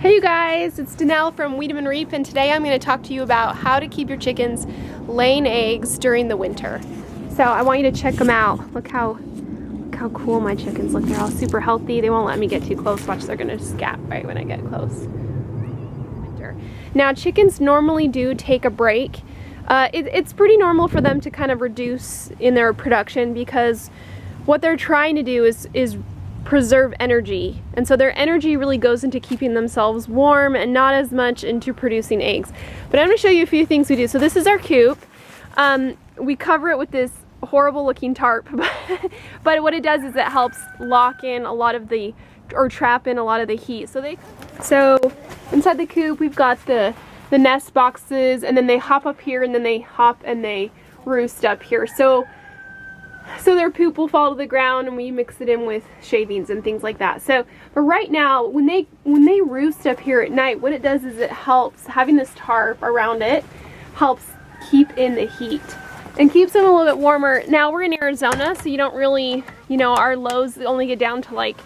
Hey you guys, it's DaNelle from Wiedemann Reap, and today I'm going to talk to you about how to keep your chickens laying eggs during the winter. So I want you to check them out. Look how cool my chickens look. They're all super healthy. They won't let me get too close. Watch, they're going to scat right when I get close. Now chickens normally do take a break. It's pretty normal for them to kind of reduce in their production because what they're trying to do is preserve energy, and so their energy really goes into keeping themselves warm and not as much into producing eggs. But I'm going to show you a few things we do. So this is our coop. We cover it with this horrible looking tarp, but what it does is it helps lock in a lot of the, or trap in a lot of the heat. So inside the coop we've got the nest boxes, and then they hop up here, and then they hop and they roost up here. So their poop will fall to the ground, and we mix it in with shavings and things like that. So, but right now, when they roost up here at night, what it does is it helps, having this tarp around it, helps keep in the heat and keeps them a little bit warmer. Now we're in Arizona, so you don't really, our lows only get down to like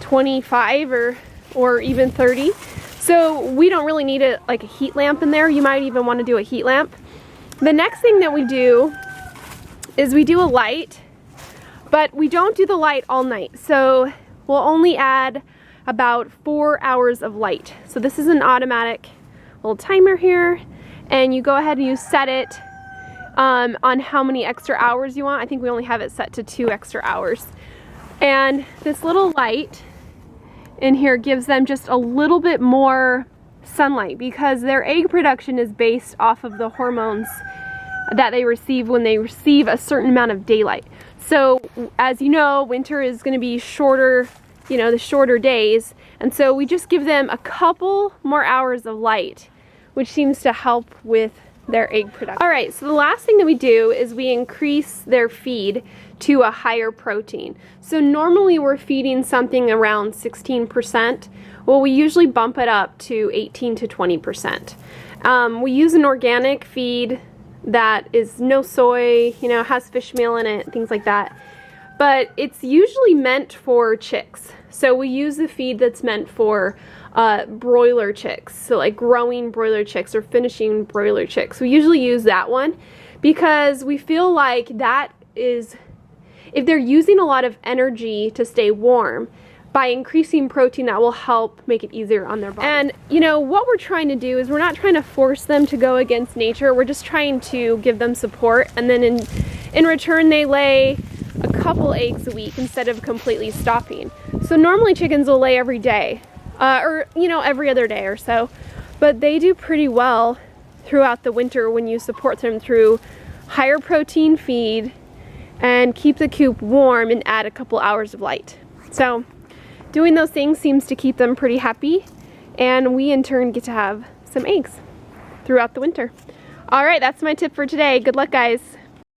25 or even 30. So we don't really need like a heat lamp in there. You might even want to do a heat lamp. The next thing that we do is we do a light, but we don't do the light all night. So we'll only add about 4 hours of light. So this is an automatic little timer here, and you go ahead and you set it on how many extra hours you want. I think we only have it set to 2 extra hours. And this little light in here gives them just a little bit more sunlight because their egg production is based off of the hormones that they receive when they receive a certain amount of daylight. So as you know, winter is going to be shorter, the shorter days, and so we just give them a couple more hours of light, which seems to help with their egg production. All right, so the last thing that we do is we increase their feed to a higher protein. So normally we're feeding something around 16%. Well, we usually bump it up to 18 to 20%. We use an organic feed that is no soy, has fish meal in it, things like that. But it's usually meant for chicks. So we use the feed that's meant for broiler chicks. So like growing broiler chicks or finishing broiler chicks. We usually use that one because we feel like that is, if they're using a lot of energy to stay warm, by increasing protein, that will help make it easier on their body. And what we're trying to do is we're not trying to force them to go against nature. We're just trying to give them support, and then in return they lay a couple eggs a week instead of completely stopping. So normally chickens will lay every day, or every other day or so, but they do pretty well throughout the winter when you support them through higher protein feed and keep the coop warm and add a couple hours of light. So doing those things seems to keep them pretty happy, and we in turn get to have some eggs throughout the winter. All right, that's my tip for today. Good luck, guys.